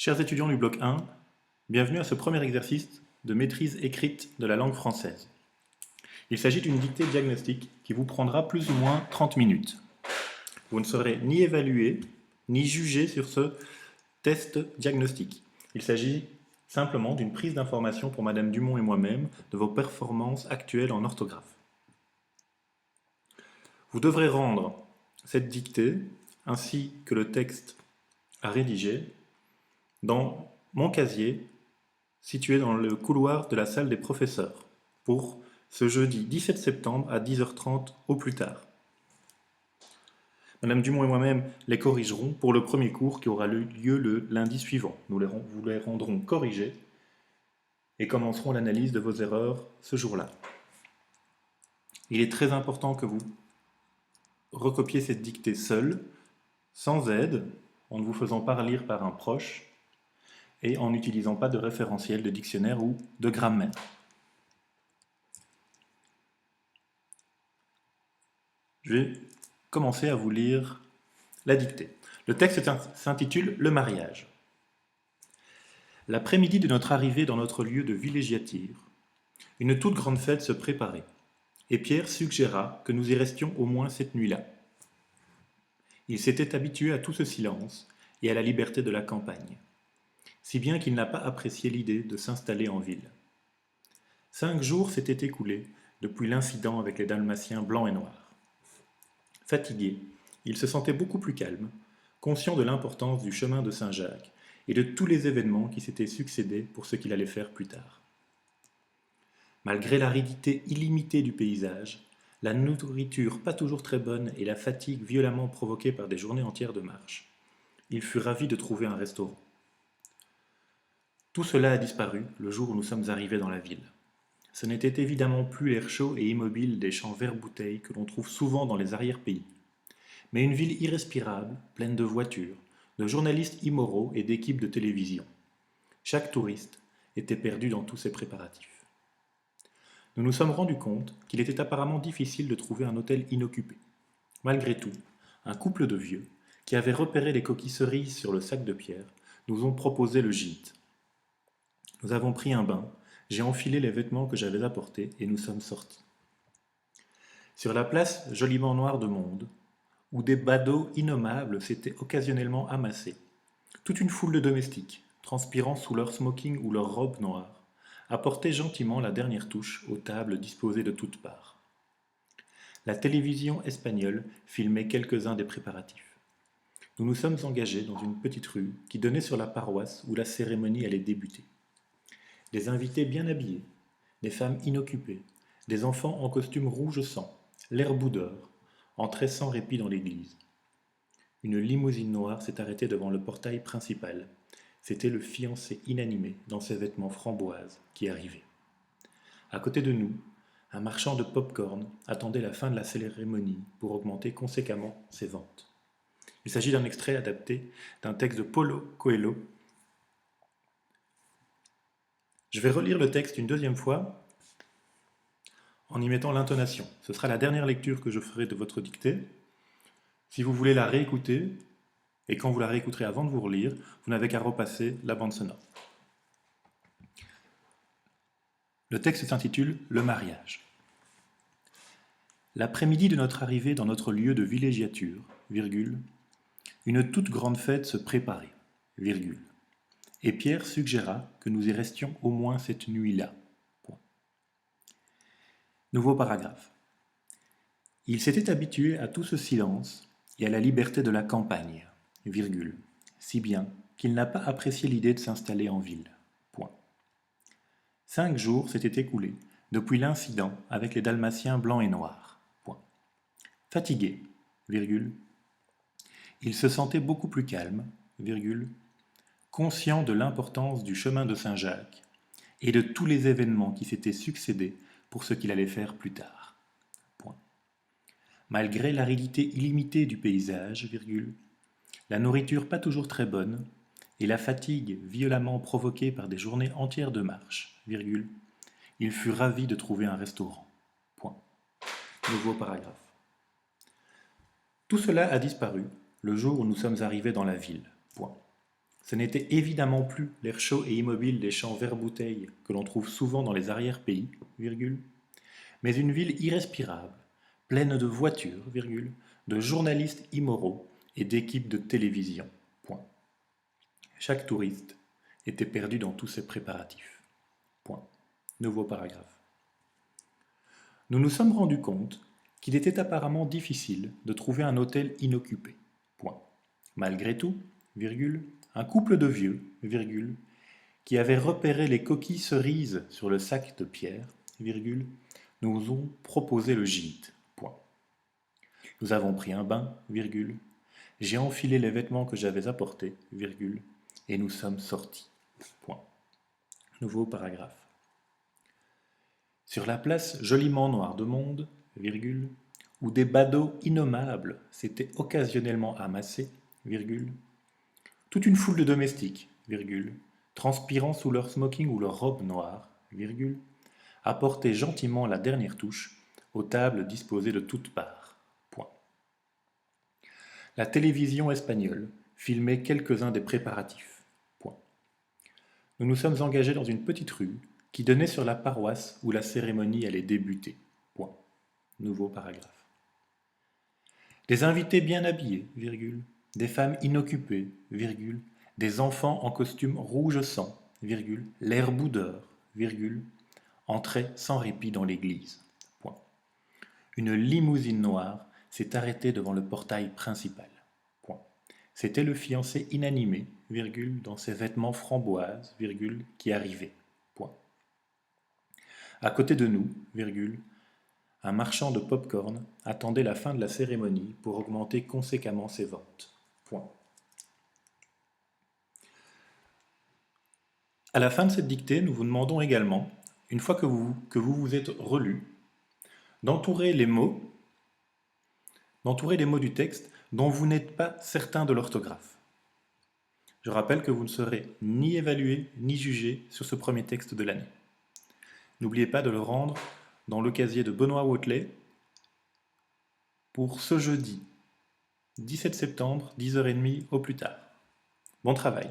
Chers étudiants du bloc 1, bienvenue à ce premier exercice de maîtrise écrite de la langue française. Il s'agit d'une dictée diagnostique qui vous prendra plus ou moins 30 minutes. Vous ne serez ni évalué, ni jugé sur ce test diagnostique. Il s'agit simplement d'une prise d'information pour Madame Dumont et moi-même de vos performances actuelles en orthographe. Vous devrez rendre cette dictée, ainsi que le texte à rédiger, dans mon casier situé dans le couloir de la salle des professeurs pour ce jeudi 17 septembre à 10h30 au plus tard. Madame Dumont et moi-même les corrigerons pour le premier cours qui aura lieu le lundi suivant. Vous les rendrons corrigés et commencerons l'analyse de vos erreurs ce jour-là. Il est très important que vous recopiez cette dictée seule, sans aide, en ne vous faisant pas relire par un proche, et en n'utilisant pas de référentiel, de dictionnaire ou de grammaire. Je vais commencer à vous lire la dictée. Le texte s'intitule « Le mariage ». L'après-midi de notre arrivée dans notre lieu de villégiature, une toute grande fête se préparait, et Pierre suggéra que nous y restions au moins cette nuit-là. Il s'était habitué à tout ce silence et à la liberté de la campagne, si bien qu'il n'a pas apprécié l'idée de s'installer en ville. 5 jours s'étaient écoulés depuis l'incident avec les dalmatiens blancs et noirs. Fatigué, il se sentait beaucoup plus calme, conscient de l'importance du chemin de Saint-Jacques et de tous les événements qui s'étaient succédés pour ce qu'il allait faire plus tard. Malgré l'aridité illimitée du paysage, la nourriture pas toujours très bonne et la fatigue violemment provoquée par des journées entières de marche, il fut ravi de trouver un restaurant. Tout cela a disparu le jour où nous sommes arrivés dans la ville. Ce n'était évidemment plus l'air chaud et immobile des champs vert-bouteille que l'on trouve souvent dans les arrière-pays, mais une ville irrespirable, pleine de voitures, de journalistes immoraux et d'équipes de télévision. Chaque touriste était perdu dans tous ces préparatifs. Nous nous sommes rendus compte qu'il était apparemment difficile de trouver un hôtel inoccupé. Malgré tout, un couple de vieux, qui avait repéré les coquilles cerises sur le sac de pierre, nous ont proposé le gîte. Nous avons pris un bain, j'ai enfilé les vêtements que j'avais apportés et nous sommes sortis. Sur la place joliment noire de monde, où des badauds innommables s'étaient occasionnellement amassés, toute une foule de domestiques, transpirant sous leur smoking ou leur robe noire, apportaient gentiment la dernière touche aux tables disposées de toutes parts. La télévision espagnole filmait quelques-uns des préparatifs. Nous nous sommes engagés dans une petite rue qui donnait sur la paroisse où la cérémonie allait débuter. Des invités bien habillés, des femmes inoccupées, des enfants en costume rouge sang, l'air boudeur, entraient sans répit dans l'église. Une limousine noire s'est arrêtée devant le portail principal. C'était le fiancé inanimé dans ses vêtements framboises qui arrivait. À côté de nous, un marchand de pop-corn attendait la fin de la cérémonie pour augmenter conséquemment ses ventes. Il s'agit d'un extrait adapté d'un texte de Paulo Coelho. Je vais relire le texte une deuxième fois en y mettant l'intonation. Ce sera la dernière lecture que je ferai de votre dictée. Si vous voulez la réécouter, et quand vous la réécouterez avant de vous relire, vous n'avez qu'à repasser la bande sonore. Le texte s'intitule « Le mariage ». L'après-midi de notre arrivée dans notre lieu de villégiature, une toute grande fête se préparait, et Pierre suggéra que nous y restions au moins cette nuit-là. Nouveau paragraphe. Il s'était habitué à tout ce silence et à la liberté de la campagne, si bien qu'il n'a pas apprécié l'idée de s'installer en ville. 5 jours s'étaient écoulés depuis l'incident avec les dalmatiens blancs et noirs. Fatigué, il se sentait beaucoup plus calme, conscient de l'importance du chemin de Saint-Jacques et de tous les événements qui s'étaient succédés pour ce qu'il allait faire plus tard. Malgré l'aridité illimitée du paysage, la nourriture pas toujours très bonne et la fatigue violemment provoquée par des journées entières de marche, il fut ravi de trouver un restaurant. Nouveau paragraphe. Tout cela a disparu le jour où nous sommes arrivés dans la ville. Ce n'était évidemment plus l'air chaud et immobile des champs vert-bouteille que l'on trouve souvent dans les arrière-pays, virgule, mais une ville irrespirable, pleine de voitures, virgule, de journalistes immoraux et d'équipes de télévision. Point. Chaque touriste était perdu dans tous ces préparatifs. Point. Nouveau paragraphe. Nous nous sommes rendus compte qu'il était apparemment difficile de trouver un hôtel inoccupé. Point. Malgré tout, virgule, un couple de vieux, virgule, qui avait repéré les coquilles cerises sur le sac de pierre, virgule, nous ont proposé le gîte. Point. Nous avons pris un bain, virgule, j'ai enfilé les vêtements que j'avais apportés, virgule, et nous sommes sortis. Point. Nouveau paragraphe. Sur la place joliment noire de monde, virgule, où des badauds innommables s'étaient occasionnellement amassés, virgule, toute une foule de domestiques, virgule, transpirant sous leur smoking ou leur robe noire, virgule, apportaient gentiment la dernière touche aux tables disposées de toutes parts. Point. La télévision espagnole filmait quelques-uns des préparatifs. Point. Nous nous sommes engagés dans une petite rue qui donnait sur la paroisse où la cérémonie allait débuter. Point. Nouveau paragraphe. Des invités bien habillés, virgule, des femmes inoccupées, virgule, des enfants en costume rouge sang, virgule, l'air boudeur, virgule, entraient sans répit dans l'église. Point. Une limousine noire s'est arrêtée devant le portail principal. Point. C'était le fiancé inanimé, virgule, dans ses vêtements framboises, virgule, qui arrivait. Point. À côté de nous, virgule, un marchand de pop-corn attendait la fin de la cérémonie pour augmenter conséquemment ses ventes. Point. À la fin de cette dictée, nous vous demandons également, une fois que vous êtes relu, d'entourer les mots du texte dont vous n'êtes pas certain de l'orthographe. Je rappelle que vous ne serez ni évalué ni jugé sur ce premier texte de l'année. N'oubliez pas de le rendre dans le casier de Benoît Wautelet pour ce jeudi 17 septembre, 10h30 au plus tard. Bon travail!